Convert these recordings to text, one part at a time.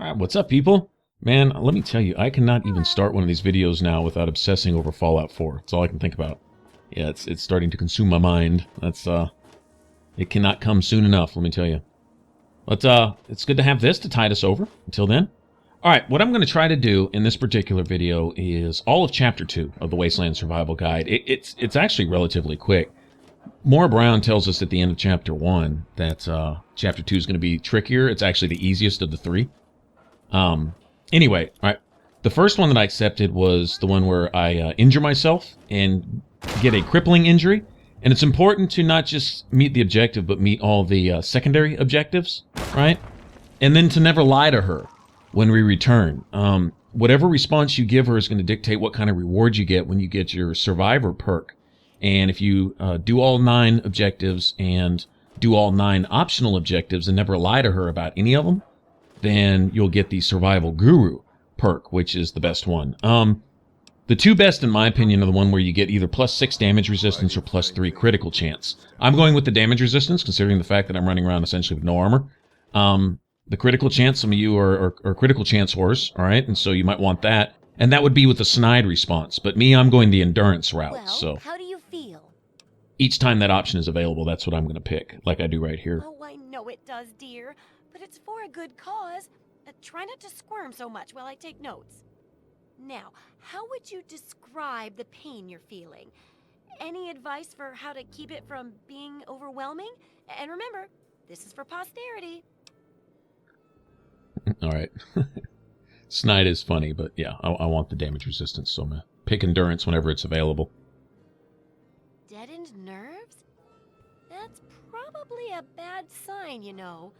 Alright, what's up, people? Man, let me tell you, I cannot even start one of these videos now without obsessing over Fallout 4. That's all I can think about. Yeah, it's starting to consume my mind. It cannot come soon enough, let me tell you. But, it's good to have this to tide us over. Until then. Alright, what I'm going to try to do in this particular video is all of Chapter 2 of the Wasteland Survival Guide. It's actually relatively quick. Maura Brown tells us at the end of Chapter 1 that, Chapter 2 is going to be trickier. It's actually the easiest of the three. Anyway, all right. The first one that I accepted was the one where I injure myself and get a crippling injury. And it's important to not just meet the objective, but meet all the secondary objectives, right? And then to never lie to her when we return. Whatever response you give her is going to dictate what kind of reward you get when you get your survivor perk. And if you do all 9 objectives and do all 9 optional objectives and never lie to her about any of them, then you'll get the Survival Guru perk, which is the best one. The two best, in my opinion, are the one where you get either +6 damage resistance or +3 critical chance. I'm going with the damage resistance, considering the fact that I'm running around essentially with no armor. The critical chance, some of you are critical chance whores, all right? And so you might want that. And that would be with the snide response. But me, I'm going the endurance route. Well, so how do you feel? Each time that option is available, that's what I'm going to pick, like I do right here. Oh, I know it does, dear. But it's for a good cause. Try not to squirm so much while I take notes. Now, how would you describe the pain you're feeling? Any advice for how to keep it from being overwhelming? And remember, this is for posterity. All right. Snide is funny, but yeah, I want the damage resistance, so I'm going to pick endurance whenever it's available. Deadened nerves? That's probably a bad sign, you know.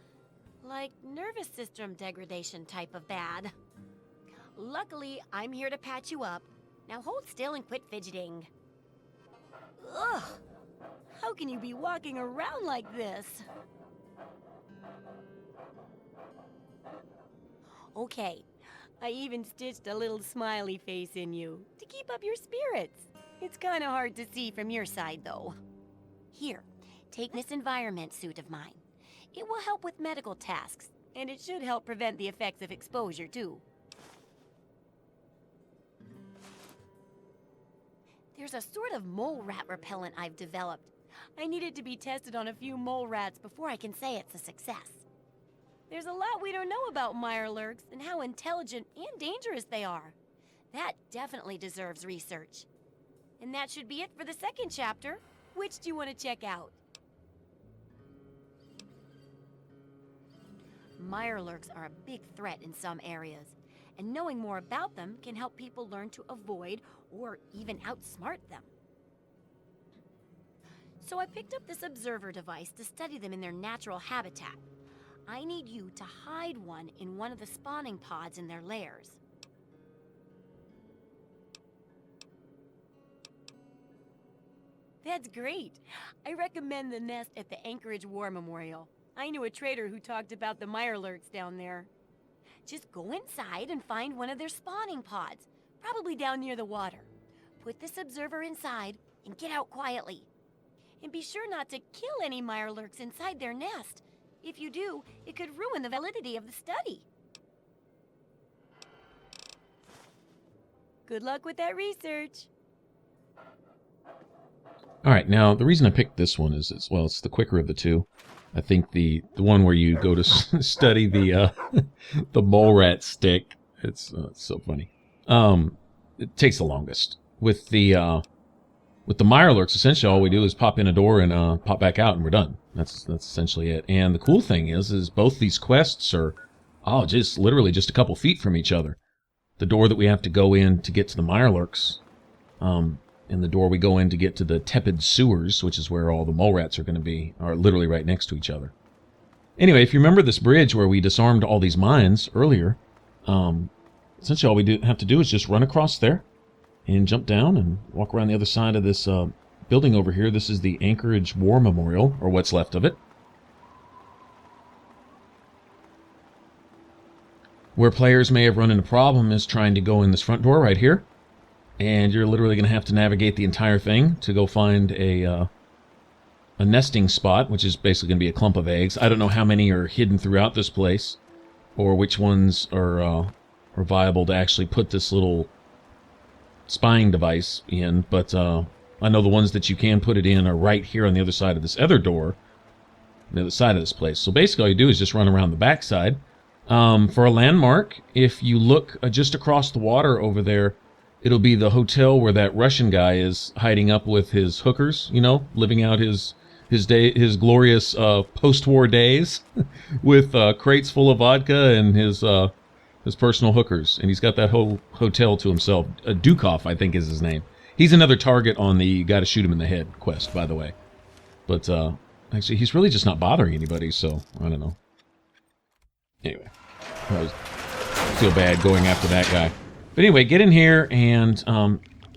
Like nervous system degradation type of bad. Luckily, I'm here to patch you up. Now hold still and quit fidgeting. Ugh! How can you be walking around like this? Okay, I even stitched a little smiley face in you to keep up your spirits. It's kind of hard to see from your side, though. Here, take this environment suit of mine. It will help with medical tasks, and it should help prevent the effects of exposure, too. There's a sort of mole rat repellent I've developed. I need it to be tested on a few mole rats before I can say it's a success. There's a lot we don't know about Mirelurks and how intelligent and dangerous they are. That definitely deserves research. And that should be it for the second chapter. Which do you want to check out? Mirelurks are a big threat in some areas, and knowing more about them can help people learn to avoid or even outsmart them. So I picked up this observer device to study them in their natural habitat. I need you to hide one in one of the spawning pods in their lairs. That's great. I recommend the nest at the Anchorage War Memorial. I knew a trader who talked about the Mirelurks down there. Just go inside and find one of their spawning pods, probably down near the water. Put this observer inside and get out quietly. And be sure not to kill any Mirelurks inside their nest. If you do, it could ruin the validity of the study. Good luck with that research. All right, now the reason I picked this one is, well, it's the quicker of the two. I think the one where you go to study the the mole rat stick. It's so funny. It takes the longest. With the Mirelurks, essentially all we do is pop in a door and pop back out, and we're done. That's essentially it. And the cool thing is both these quests are just literally just a couple feet from each other. The door that we have to go in to get to the Mirelurks, and the door we go in to get to the tepid sewers, which is where all the mole rats are going to be, are literally right next to each other. Anyway, if you remember this bridge where we disarmed all these mines earlier, essentially all we have to do is just run across there and jump down and walk around the other side of this building over here. This is the Anchorage War Memorial, or what's left of it. Where players may have run into a problem is trying to go in this front door right here. And you're literally going to have to navigate the entire thing to go find a nesting spot, which is basically going to be a clump of eggs. I don't know how many are hidden throughout this place. or which ones are viable to actually put this little spying device in, but I know the ones that you can put it in are right here on the other side of this other door, on the other side of this place. So basically all you do is just run around the backside. For a landmark, if you look just across the water over there, it'll be the hotel where that Russian guy is hiding up with his hookers, you know, living out his glorious post-war days with crates full of vodka and his personal hookers. And he's got that whole hotel to himself. Dukov, I think, is his name. He's another target on the you gotta shoot him in the head quest, by the way. But actually, he's really just not bothering anybody, so I don't know. Anyway, I feel bad going after that guy. But anyway, get in here, and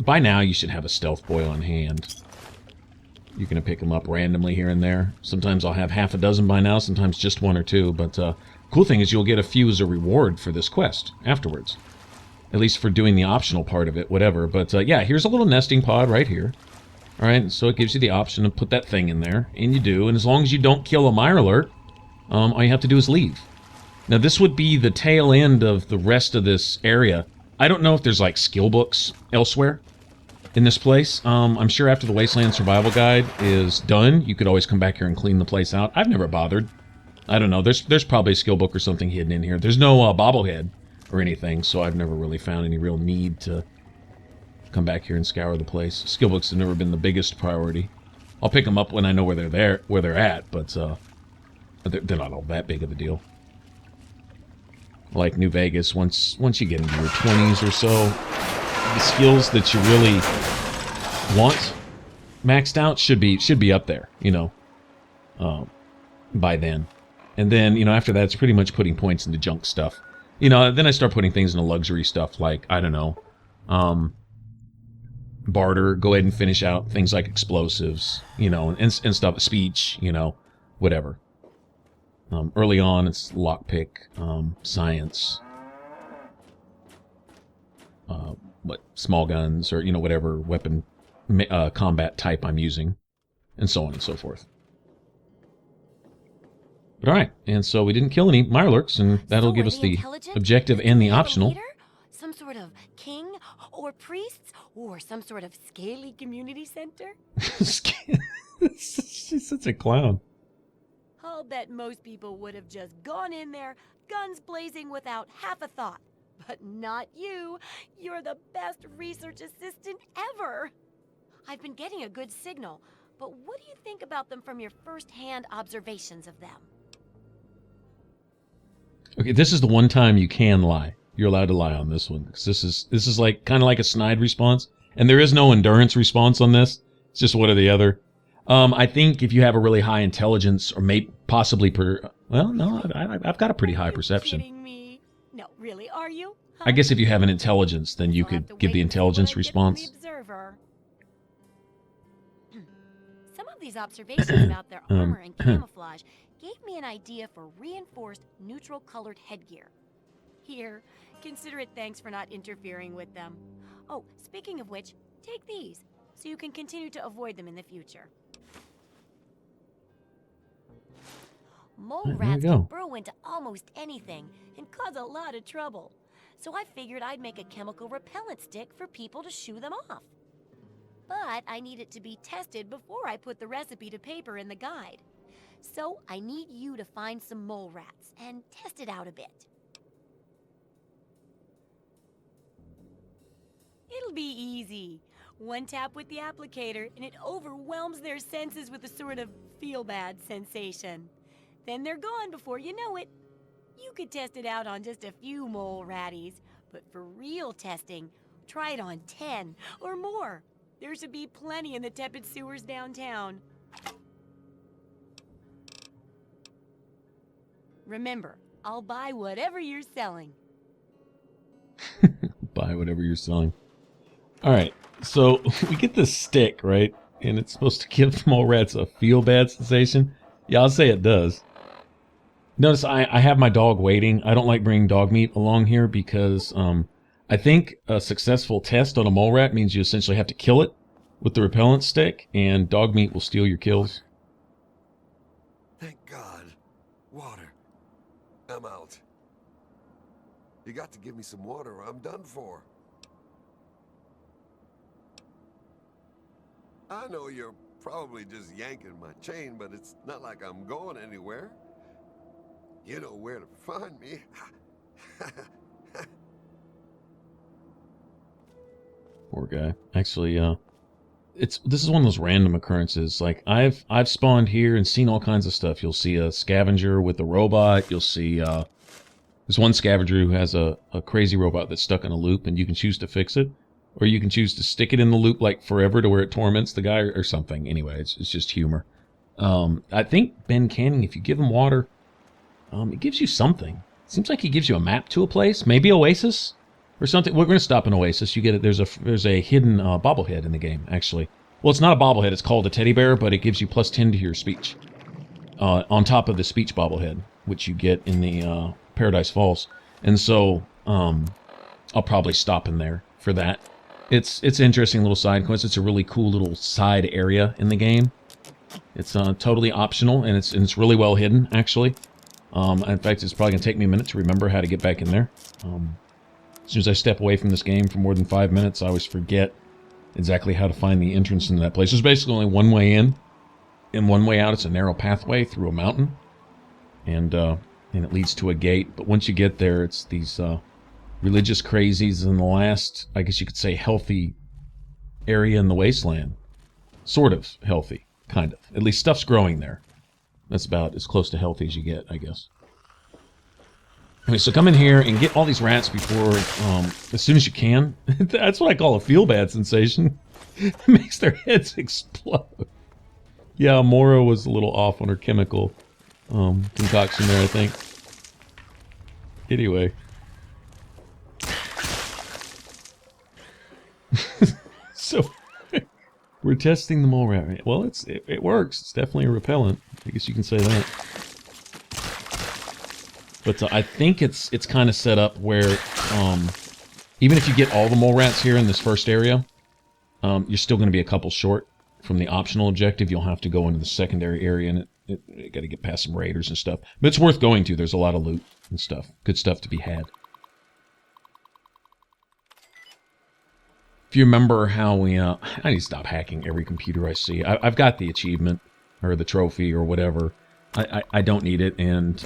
by now you should have a stealth boy on hand. You're going to pick them up randomly here and there. Sometimes I'll have half a dozen by now, sometimes just one or two. But cool thing is you'll get a few as a reward for this quest afterwards. At least for doing the optional part of it, whatever. But yeah, here's a little nesting pod right here. Alright, so it gives you the option to put that thing in there. And you do, and as long as you don't kill a Mirelurk, all you have to do is leave. Now this would be the tail end of the rest of this area. I don't know if there's like skill books elsewhere in this place. I'm sure after the Wasteland Survival Guide is done, you could always come back here and clean the place out. I've never bothered. I don't know. There's probably a skill book or something hidden in here. There's no bobblehead or anything, so I've never really found any real need to come back here and scour the place. Skill books have never been the biggest priority. I'll pick them up when I know where they're at, but they're not all that big of a deal. Like New Vegas, once you get into your 20s or so, the skills that you really want maxed out should be up there, you know, by then. And then, you know, after that, it's pretty much putting points into junk stuff. You know, then I start putting things into luxury stuff like, I don't know, barter, go ahead and finish out things like explosives, you know, and stuff, speech, you know, whatever. Early on, it's lockpick, science, small guns, or, you know, whatever weapon combat type I'm using, and so on and so forth. But alright, and so we didn't kill any Mirelurks, and that'll give us the objective and the optional. Some sort of king, or priests, or some sort of scaly community center? She's such a clown. I'll bet most people would have just gone in there, guns blazing without half a thought. But not you. You're the best research assistant ever. I've been getting a good signal, but what do you think about them from your first-hand observations of them? Okay, this is the one time you can lie. You're allowed to lie on this one, because this is like kind of like a snide response, and there is no endurance response on this. It's just one or the other. I think if you have a really high intelligence, or possibly well, no, I've got a pretty high perception. Kidding me? No, really, are you? Huh? I guess if you have an intelligence, then you could give the intelligence response. Some of these observations about their armor and camouflage gave me an idea for reinforced neutral-colored headgear. Here, consider it thanks for not interfering with them. Oh, speaking of which, take these, so you can continue to avoid them in the future. Mole rats can burrow into almost anything and cause a lot of trouble. So I figured I'd make a chemical repellent stick for people to shoo them off. But I need it to be tested before I put the recipe to paper in the guide. So I need you to find some mole rats and test it out a bit. It'll be easy. One tap with the applicator and it overwhelms their senses with a sort of feel-bad sensation. Then they're gone before you know it. You could test it out on just a few mole ratties, but for real testing, try it on 10 or more. There should be plenty in the tepid sewers downtown. Remember, I'll buy whatever you're selling. Buy whatever you're selling. Alright, so we get this stick, right? And it's supposed to give mole rats a feel-bad sensation. Yeah, I'll say it does. Notice I have my dog waiting. I don't like bringing dog meat along here because I think a successful test on a mole rat means you essentially have to kill it with the repellent stick, and dog meat will steal your kills. Thank God. Water. I'm out. You got to give me some water or I'm done for. I know you're probably just yanking my chain, but it's not like I'm going anywhere. You know where to find me. Poor guy. Actually, this is one of those random occurrences. Like I've spawned here and seen all kinds of stuff. You'll see a scavenger with a robot. You'll see there's one scavenger who has a crazy robot that's stuck in a loop, and you can choose to fix it, or you can choose to stick it in the loop like forever to where it torments the guy or something. Anyway, it's just humor. I think Ben Canning, if you give him water, it gives you something. Seems like he gives you a map to a place, maybe Oasis or something. We're going to stop in Oasis. You get it. There's a hidden bobblehead in the game, actually. Well, it's not a bobblehead. It's called a teddy bear, but it gives you +10 to your speech on top of the speech bobblehead, which you get in the Paradise Falls. And so I'll probably stop in there for that. It's an interesting little side quest. It's a really cool little side area in the game. It's totally optional, and it's really well hidden, actually. In fact, it's probably going to take me a minute to remember how to get back in there. As soon as I step away from this game for more than 5 minutes, I always forget exactly how to find the entrance into that place. There's basically only one way in and one way out. It's a narrow pathway through a mountain, and it leads to a gate. But once you get there, it's these religious crazies in the last, I guess you could say, healthy area in the Wasteland. Sort of healthy, kind of. At least stuff's growing there. That's about as close to healthy as you get, I guess. Anyway, so come in here and get all these rats before, as soon as you can. That's what I call a feel-bad sensation. It makes their heads explode. Yeah, Mora was a little off on her chemical concoction there, I think. Anyway. So, we're testing the mole rat. Well, it works. It's definitely a repellent. I guess you can say that. But I think it's kind of set up where even if you get all the mole rats here in this first area, you're still going to be a couple short from the optional objective. You'll have to go into the secondary area, and you got to get past some raiders and stuff. But it's worth going to. There's a lot of loot and stuff. Good stuff to be had. If you remember how we... I need to stop hacking every computer I see. I've got the achievement, or the trophy, or whatever. I don't need it, and...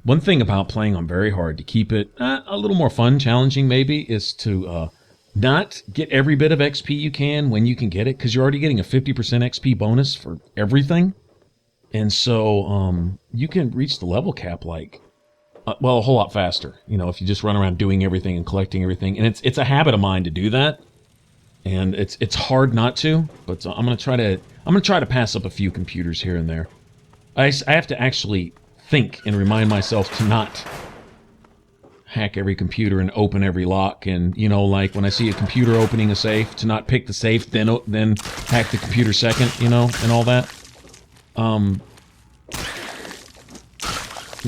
one thing about playing on very hard, to keep it a little more fun, challenging maybe, is to not get every bit of XP you can when you can get it, because you're already getting a 50% XP bonus for everything. And so you can reach the level cap like, well, a whole lot faster, you know, if you just run around doing everything and collecting everything. And it's a habit of mine to do that. And it's hard not to, but I'm gonna try to pass up a few computers here and there. I have to actually think and remind myself to not hack every computer and open every lock, and you know, like when I see a computer opening a safe, to not pick the safe, then hack the computer second, you know, and all that. I'm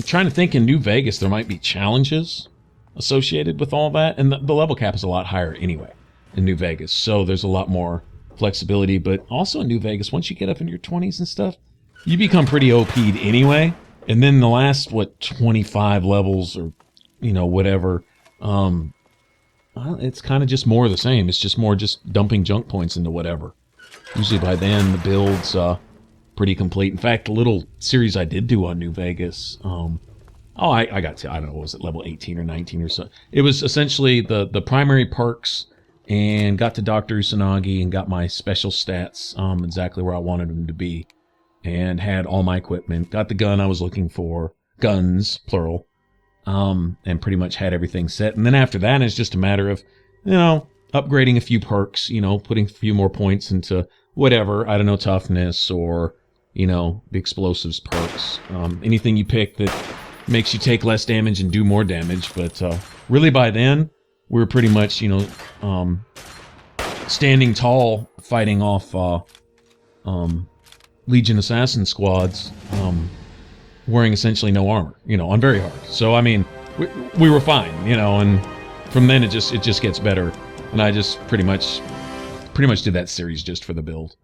trying to think, in New Vegas there might be challenges associated with all that, and the level cap is a lot higher anyway in New Vegas, so there's a lot more flexibility. But also in New Vegas, once you get up into your 20s and stuff, you become pretty OP'd anyway. And then the last, 25 levels or, you know, whatever, it's kind of just more of the same. It's just more just dumping junk points into whatever. Usually by then, the build's pretty complete. In fact, the little series I did do on New Vegas, I got to, I don't know, was it level 18 or 19 or so? It was essentially the primary perks, and got to Dr. Usanagi and got my special stats exactly where I wanted them to be. And had all my equipment, got the gun I was looking for, guns, plural, and pretty much had everything set. And then after that, it's just a matter of, you know, upgrading a few perks, you know, putting a few more points into whatever, I don't know, toughness, or, you know, the explosives perks. Anything you pick that makes you take less damage and do more damage. But really by then, we were pretty much, you know, standing tall, fighting off Legion assassin squads, wearing essentially no armor, you know, on very hard. So I mean, we were fine, you know, and from then it just gets better. And I just pretty much did that series just for the build.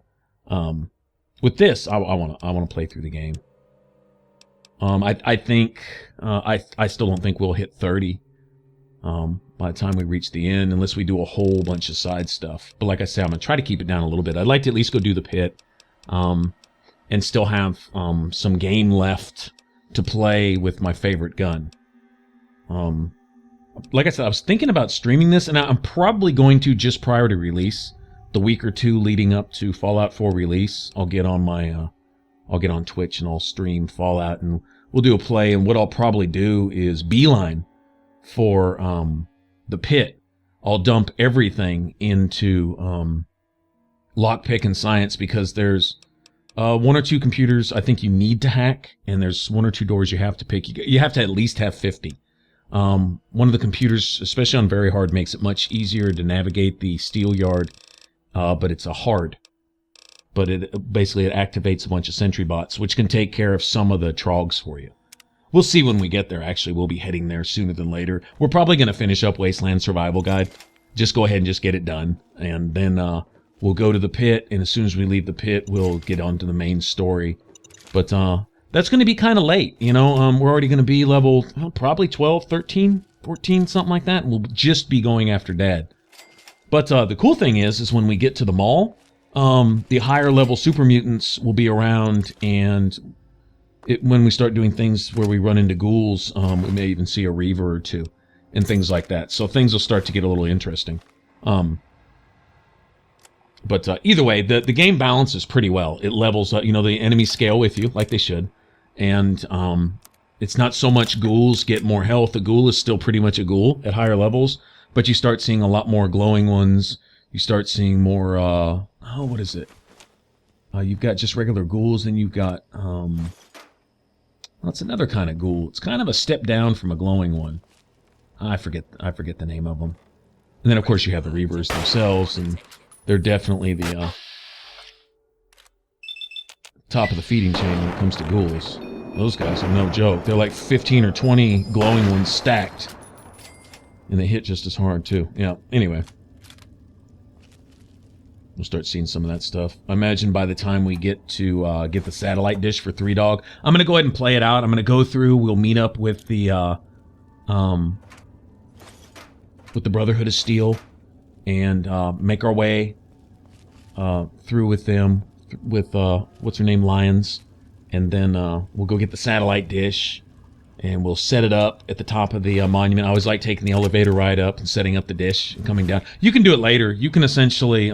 With this, I want to play through the game. I think I still don't think we'll hit 30 by the time we reach the end, unless we do a whole bunch of side stuff. But like I said, I'm gonna try to keep it down a little bit. I'd like to at least go do the pit, and still have some game left to play with my favorite gun. Like I said, I was thinking about streaming this, and I'm probably going to just prior to release, the week or two leading up to Fallout 4 release. I'll get on my I'll get on Twitch and I'll stream Fallout, and we'll do a play. And what I'll probably do is beeline for the pit. I'll dump everything into lockpick and science, because there's one or two computers I think you need to hack, and there's one or two doors you have to pick. You have to at least have 50. One of the computers, especially on very hard, makes it much easier to navigate the steel yard, but it's a hard. But it basically it activates a bunch of sentry bots, which can take care of some of the trogs for you. We'll see when we get there. Actually, we'll be heading there sooner than later. We're probably going to finish up Wasteland Survival Guide. Just go ahead and just get it done. And then we'll go to the pit, and as soon as we leave the pit, we'll get on to the main story. But that's going to be kind of late, you know. We're already going to be level probably 12, 13, 14, something like that. And we'll just be going after Dad. But the cool thing is when we get to the mall, the higher level super mutants will be around, and when we start doing things where we run into ghouls, we may even see a Reaver or two and things like that. So things will start to get a little interesting. But either way, the game balances pretty well. It levels up, you know, the enemies scale with you like they should. And it's not so much ghouls get more health. A ghoul is still pretty much a ghoul at higher levels, but you start seeing a lot more glowing ones. You start seeing more, what is it? You've got just regular ghouls, and you've got, well, it's another kind of ghoul. It's kind of a step down from a glowing one. I forget the name of them. And then, of course, you have the Reavers themselves, and they're definitely the top of the feeding chain when it comes to ghouls. Those guys are no joke. They're like 15 or 20 glowing ones stacked. And they hit just as hard, too. Yeah, anyway. We'll start seeing some of that stuff. I imagine by the time we get to get the satellite dish for 3 Dog, I'm going to go ahead and play it out. I'm going to go through. We'll meet up with the Brotherhood of Steel and make our way through with them, with, what's her name, Lions. And then we'll go get the satellite dish, and we'll set it up at the top of the monument. I always like taking the elevator ride up and setting up the dish and coming down. You can do it later. You can essentially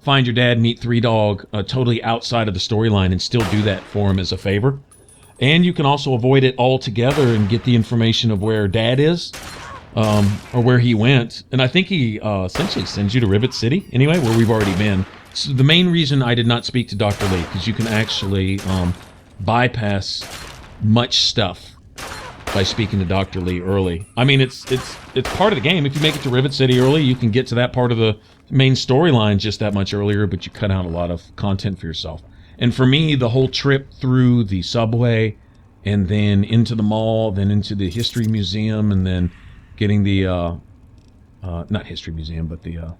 find your dad, meet 3 Dog totally outside of the storyline, and still do that for him as a favor. And you can also avoid it altogether and get the information of where Dad is, or where he went. And I think he essentially sends you to Rivet City, anyway, where we've already been. So the main reason I did not speak to Dr. Lee, because you can actually bypass much stuff by speaking to Dr. Lee early. I mean, it's part of the game. If you make it to Rivet City early, you can get to that part of the main storyline just that much earlier, but you cut out a lot of content for yourself. And for me, the whole trip through the subway, and then into the mall, then into the History Museum, and then getting the, not History Museum, but the,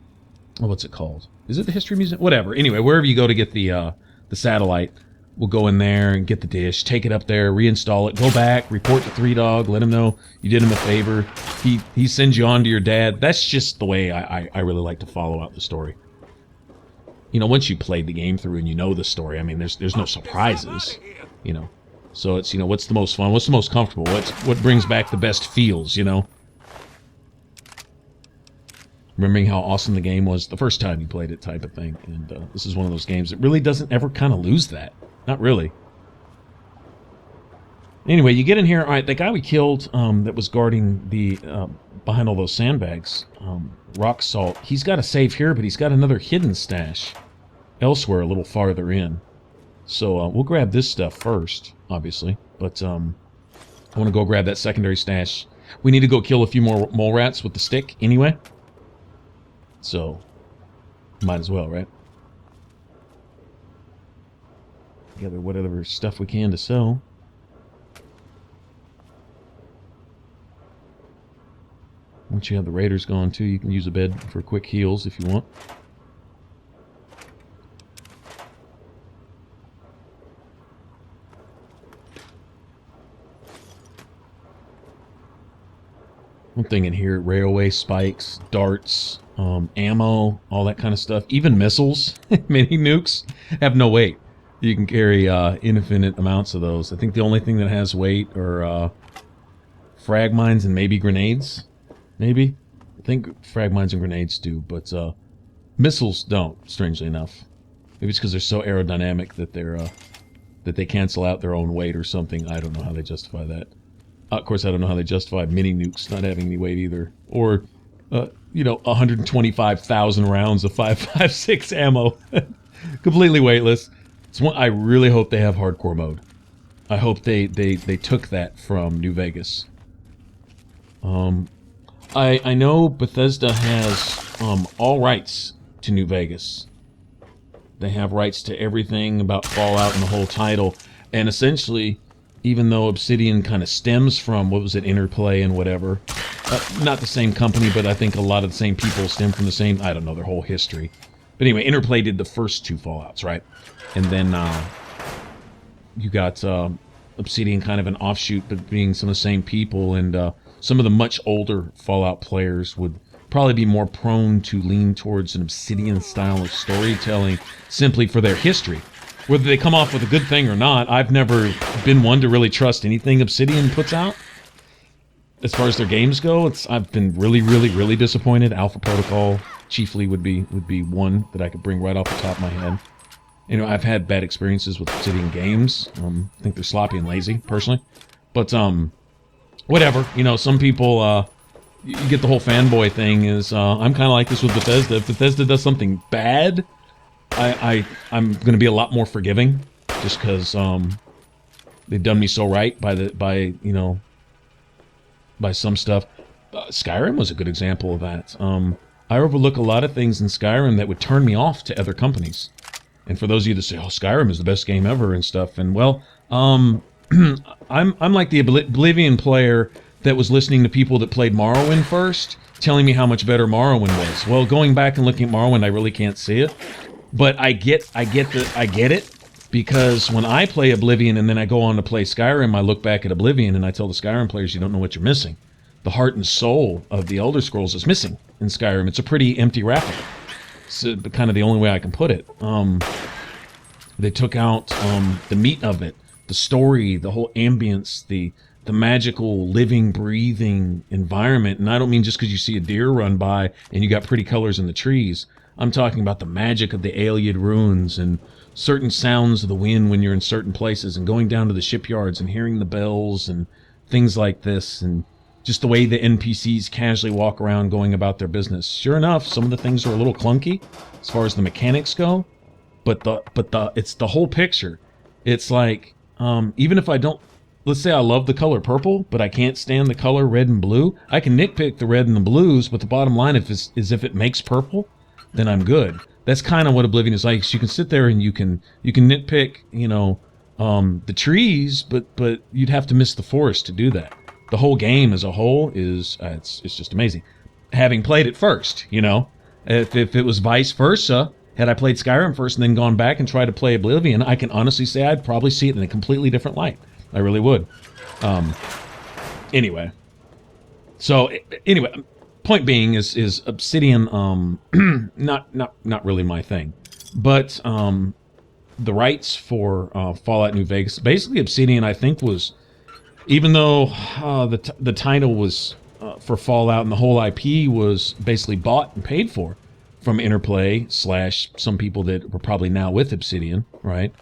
what's it called? Is it the History Museum? Whatever. Anyway, wherever you go to get the satellite, we'll go in there and get the dish, take it up there, reinstall it, go back, report to 3 Dog, let him know you did him a favor. He sends you on to your dad. That's just the way I really like to follow out the story. You know, once you played the game through and you know the story, I mean, there's no surprises, you know. So it's, you know, what's the most fun? What's the most comfortable? What brings back the best feels, you know? Remembering how awesome the game was the first time you played it, type of thing. And this is one of those games that really doesn't ever kind of lose that. Not really. Anyway, you get in here. All right, the guy we killed that was guarding the behind all those sandbags, rock salt, he's got a safe here, but he's got another hidden stash elsewhere a little farther in. So we'll grab this stuff first, obviously. But I want to go grab that secondary stash. We need to go kill a few more mole rats with the stick anyway. So, might as well, right? Gather whatever stuff we can to sell. Once you have the raiders gone too, you can use a bed for quick heals if you want. One thing in here, railway spikes, darts, ammo, all that kind of stuff. Even missiles, mini nukes, have no weight. You can carry infinite amounts of those. I think the only thing that has weight are frag mines and maybe grenades. Maybe. I think frag mines and grenades do, but missiles don't, strangely enough. Maybe it's because they're so aerodynamic that they cancel out their own weight or something. I don't know how they justify that. Of course, I don't know how they justify mini nukes not having any weight either. Or, 125,000 rounds of 5.56 ammo. Completely weightless. It's one, I really hope they have hardcore mode. I hope they took that from New Vegas. I know Bethesda has all rights to New Vegas. They have rights to everything about Fallout and the whole title. And essentially, even though Obsidian kind of stems from, what was it, Interplay and whatever. Not the same company, but I think a lot of the same people stem from the same, I don't know, their whole history. But anyway, Interplay did the first 2 Fallouts, right? And then you got Obsidian, kind of an offshoot, but being some of the same people. And some of the much older Fallout players would probably be more prone to lean towards an Obsidian style of storytelling simply for their history. Whether they come off with a good thing or not, I've never been one to really trust anything Obsidian puts out. As far as their games go, I've been really disappointed. Alpha Protocol, chiefly, would be one that I could bring right off the top of my head. I've had bad experiences with Obsidian games. I think they're sloppy and lazy, personally. But, whatever. Some people, you get the whole fanboy thing is, I'm kind of like this with Bethesda. If Bethesda does something bad, I'm going to be a lot more forgiving, just because they've done me so right by some stuff. Skyrim was a good example of that. I overlook a lot of things in Skyrim that would turn me off to other companies. And for those of you that say, "Oh, Skyrim is the best game ever" and stuff, and well, I'm like the Oblivion player that was listening to people that played Morrowind first, telling me how much better Morrowind was. Well, going back and looking at Morrowind, I really can't see it. But I get it, because when I play Oblivion and then I go on to play Skyrim, I look back at Oblivion and I tell the Skyrim players, you don't know what you're missing. The heart and soul of the Elder Scrolls is missing in Skyrim. It's a pretty empty wrapper. It's kind of the only way I can put it. They took out the meat of it, the story, the whole ambience, the magical, living, breathing environment. And I don't mean just because you see a deer run by and you got pretty colors in the trees. I'm talking about the magic of the Ayleid ruins and certain sounds of the wind when you're in certain places, and going down to the shipyards and hearing the bells and things like this, and just the way the NPCs casually walk around going about their business. Sure enough, some of the things are a little clunky as far as the mechanics go, but it's the whole picture. It's like, even if I don't, let's say I love the color purple, but I can't stand the color red and blue, I can nitpick the red and the blues, but the bottom line is if it makes purple, then I'm good. That's kind of what Oblivion is like. So you can sit there and you can nitpick, the trees, but you'd have to miss the forest to do that. The whole game as a whole is it's just amazing. Having played it first, if it was vice versa, had I played Skyrim first and then gone back and tried to play Oblivion, I can honestly say I'd probably see it in a completely different light. I really would. Anyway. Point being is Obsidian, not really my thing, but the rights for Fallout New Vegas, basically Obsidian, I think, was, even though the title was for Fallout and the whole IP was basically bought and paid for from Interplay / some people that were probably now with Obsidian, right?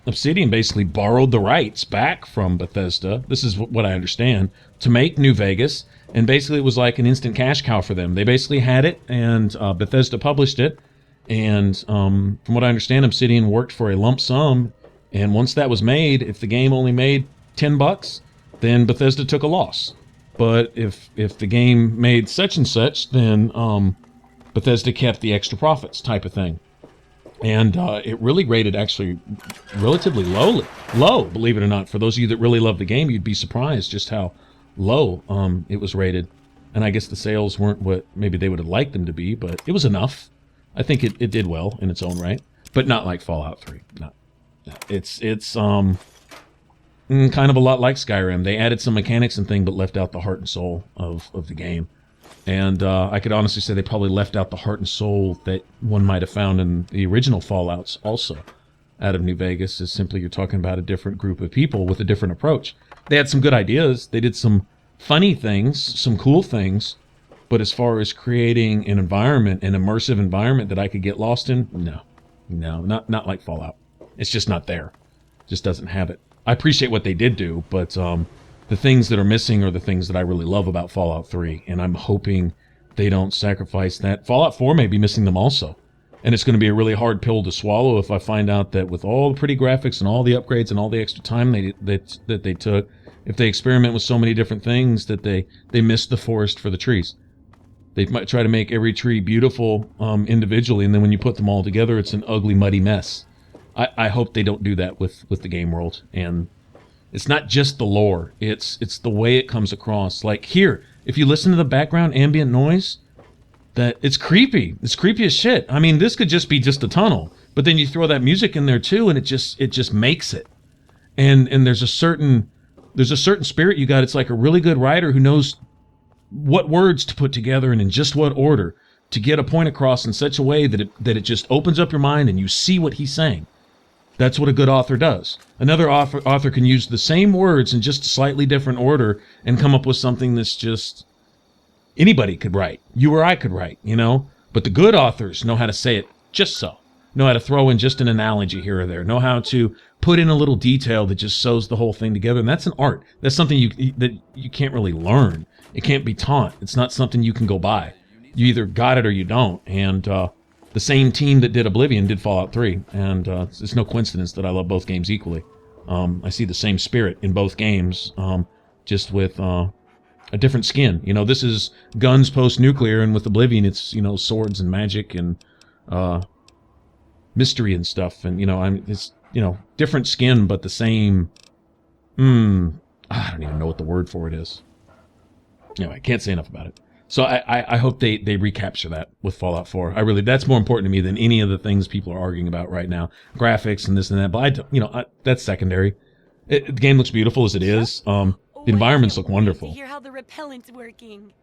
Obsidian basically borrowed the rights back from Bethesda, this is what I understand, to make New Vegas. And basically it was like an instant cash cow for them. They basically had it, and Bethesda published it. And from what I understand, Obsidian worked for a lump sum. And once that was made, if the game only made $10, then Bethesda took a loss. But if the game made such and such, then Bethesda kept the extra profits, type of thing. And it really rated actually relatively low, believe it or not. For those of you that really love the game, you'd be surprised just how low it was rated. And I guess the sales weren't what maybe they would have liked them to be, but it was enough. I think it did well in its own right, but not like Fallout 3. No. It's kind of a lot like Skyrim. They added some mechanics and thing, but left out the heart and soul of the game. And I could honestly say they probably left out the heart and soul that one might have found in the original Fallouts also out of New Vegas, is simply you're talking about a different group of people with a different approach. They had some good ideas. They did some funny things, some cool things. But as far as creating an environment, an immersive environment that I could get lost in, no, not like Fallout. It's just not there. Just doesn't have it. I appreciate what they did do, but the things that are missing are the things that I really love about Fallout 3, and I'm hoping they don't sacrifice that. Fallout 4 may be missing them also, and it's going to be a really hard pill to swallow if I find out that with all the pretty graphics and all the upgrades and all the extra time that they took, if they experiment with so many different things that they missed the forest for the trees. They might try to make every tree beautiful individually, and then when you put them all together, it's an ugly, muddy mess. I hope they don't do that with the game world. And it's not just the lore. It's the way it comes across. Like here, if you listen to the background ambient noise, that it's creepy. It's creepy as shit. I mean, this could just be just a tunnel. But then you throw that music in there too, and it just makes it. And there's a certain spirit you got. It's like a really good writer who knows what words to put together and in just what order to get a point across in such a way that it just opens up your mind and you see what he's saying. That's what a good author does. Another author can use the same words in just a slightly different order and come up with something that's just anybody could write. You or I could write, you know? But the good authors know how to say it just so. Know how to throw in just an analogy here or there. Know how to put in a little detail that just sews the whole thing together. And that's an art. That's something that you can't really learn. It can't be taught. It's not something you can go by. You either got it or you don't. And the same team that did Oblivion did Fallout 3. And it's no coincidence that I love both games equally. I see the same spirit in both games, just with a different skin. You know, this is guns post-nuclear, and with Oblivion, it's, you know, swords and magic and mystery and stuff. And, you know, it's, you know, different skin, but the same... I don't even know what the word for it is. Anyway, I can't say enough about it. So I hope they recapture that with Fallout 4. That's more important to me than any of the things people are arguing about right now. Graphics and this and that, but that's secondary. The game looks beautiful as it is. The environments look wonderful. To hear how the repellent's working.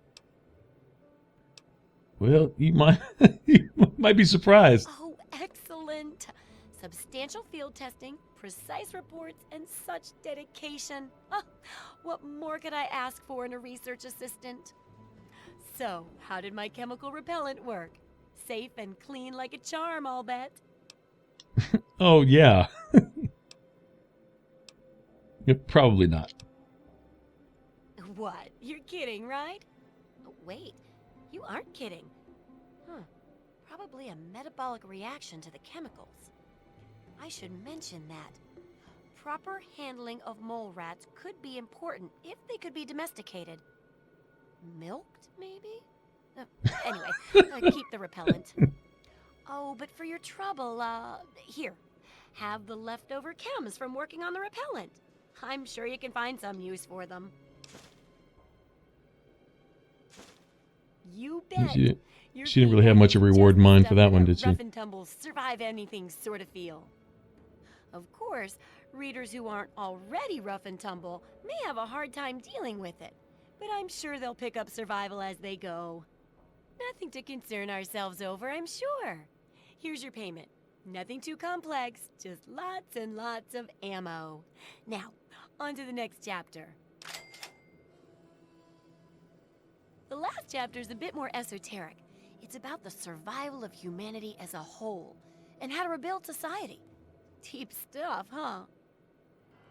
Well, you might be surprised. Oh, excellent. Substantial field testing, precise reports, and such dedication. What more could I ask for in a research assistant? So, how did my chemical repellent work? Safe and clean like a charm, I'll bet. Oh, yeah. Probably not. What? You're kidding, right? Oh, wait, you aren't kidding. Probably a metabolic reaction to the chemicals. I should mention that. Proper handling of mole rats could be important if they could be domesticated. Milked, maybe? Anyway, keep the repellent. Oh, but for your trouble, here. Have the leftover chems from working on the repellent. I'm sure you can find some use for them. You bet. She didn't really have much of a reward in mind for that one, did she? Rough and tumble, survive anything sort of feel. Of course, readers who aren't already rough and tumble may have a hard time dealing with it, but I'm sure they'll pick up survival as they go. Nothing to concern ourselves over, I'm sure. Here's your payment. Nothing too complex, just lots and lots of ammo. Now, on to the next chapter. The last chapter is a bit more esoteric. It's about the survival of humanity as a whole, and how to rebuild society. Deep stuff, huh?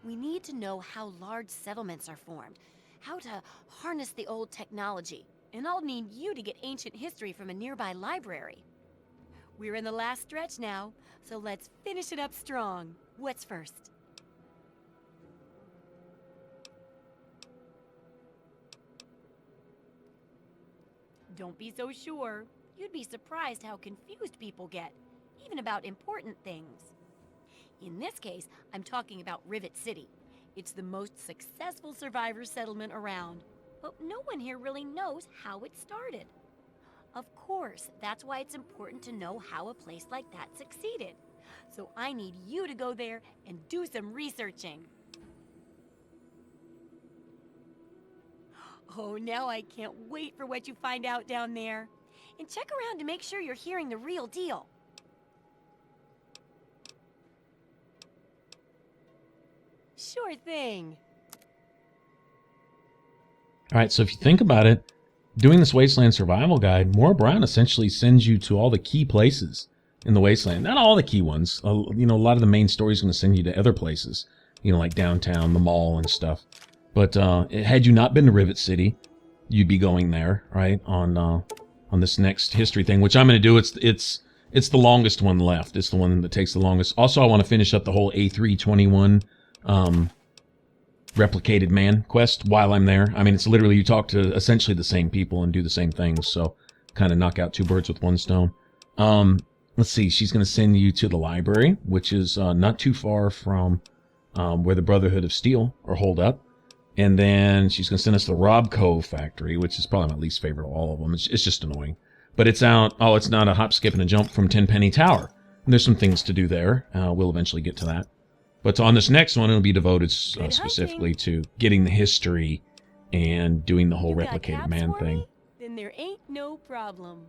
We need to know how large settlements are formed, how to harness the old technology, and I'll need you to get ancient history from a nearby library. We're in the last stretch now, so let's finish it up strong. What's first? Don't be so sure. You'd be surprised how confused people get, even about important things. In this case, I'm talking about Rivet City. It's the most successful survivor settlement around, but no one here really knows how it started. Of course, that's why it's important to know how a place like that succeeded. So I need you to go there and do some researching. Oh, now I can't wait for what you find out down there. And check around to make sure you're hearing the real deal. Sure thing. All right, so if you think about it, doing this Wasteland survival guide, Maura Brown essentially sends you to all the key places in the Wasteland. Not all the key ones. You know, a lot of the main story is going to send you to other places, you know, like downtown, the mall and stuff. But had you not been to Rivet City, you'd be going there, right, on this next history thing, which I'm going to do. It's the longest one left. It's the one that takes the longest. Also, I want to finish up the whole A321 replicated man quest while I'm there. I mean, it's literally you talk to essentially the same people and do the same things, so kind of knock out two birds with one stone. Let's see, she's going to send you to the library, which is not too far from where the Brotherhood of Steel are holed up. And then she's going to send us to the Robco factory, which is probably my least favorite of all of them. It's just annoying. But it's out, oh, it's not a hop, skip, and a jump from Tenpenny Tower. And there's some things to do there. We'll eventually get to that. But on this next one, it'll be devoted specifically to getting the history and doing the whole replicated man thing. Then there ain't no problem.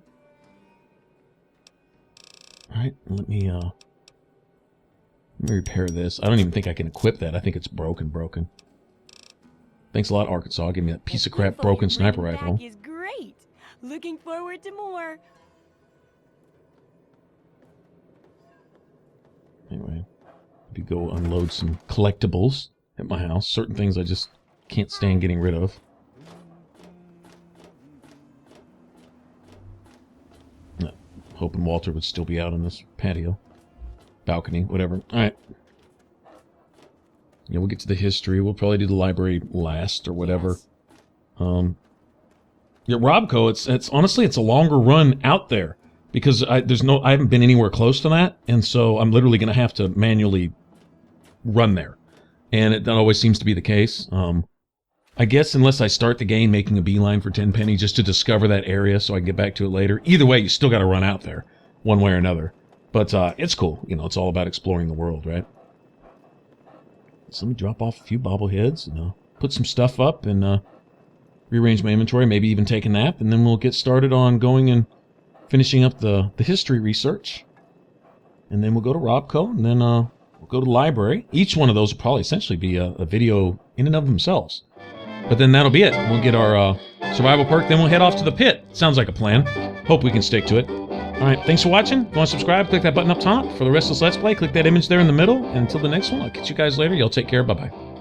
All right, let me repair this. I don't even think I can equip that. I think it's broken. Thanks a lot, Arkansas. Give me that piece of crap broken sniper rifle. Is great. Looking forward to more. Anyway, maybe go unload some collectibles at my house. Certain things I just can't stand getting rid of. No, hoping Walter would still be out on this patio. Balcony, whatever. Alright. Yeah, we'll get to the history. We'll probably do the library last or whatever. Yes. Yeah, Robco, it's honestly it's a longer run out there because I haven't been anywhere close to that, and so I'm literally going to have to manually run there, and that always seems to be the case. I guess unless I start the game making a beeline for Tenpenny just to discover that area so I can get back to it later. Either way, you still got to run out there, one way or another. But it's cool, you know. It's all about exploring the world, right? So let me drop off a few bobbleheads and put some stuff up and rearrange my inventory, maybe even take a nap, and then we'll get started on going and finishing up the history research. And then we'll go to Robco, and then we'll go to the library. Each one of those will probably essentially be a video in and of themselves. But then that'll be it. We'll get our survival perk, then we'll head off to the pit. Sounds like a plan. Hope we can stick to it. Alright, thanks for watching. If you want to subscribe, click that button up top. For the rest of this Let's Play, click that image there in the middle. And until the next one, I'll catch you guys later. Y'all take care. Bye-bye.